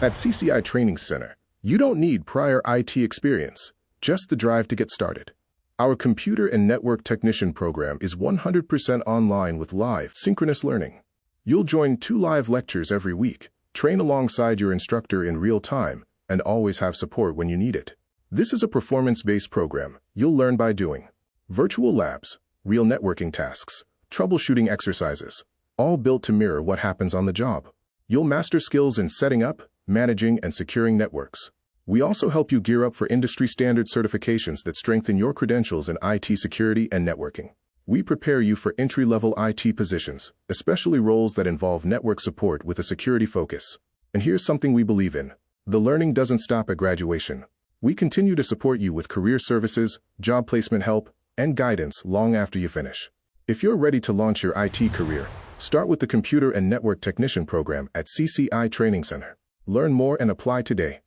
At CCI Training Center, you don't need prior IT experience, just the drive to get started. Our Computer and Network Technician program is 100% online with live, synchronous learning. You'll join 2 live lectures every week, train alongside your instructor in real time, and always have support when you need it. This is a performance-based program. You'll learn by doing. Virtual labs, real networking tasks, troubleshooting exercises, all built to mirror what happens on the job. You'll master skills in setting up, managing, and securing networks. We also help you gear up for industry-standard certifications that strengthen your credentials in IT security and networking. We prepare you for entry-level IT positions, especially roles that involve network support with a security focus. And here's something we believe in. The learning doesn't stop at graduation. We continue to support you with career services, job placement help, and guidance long after you finish. If you're ready to launch your IT career, start with the Computer and Network Technician program at CCI Training Center. Learn more and apply today.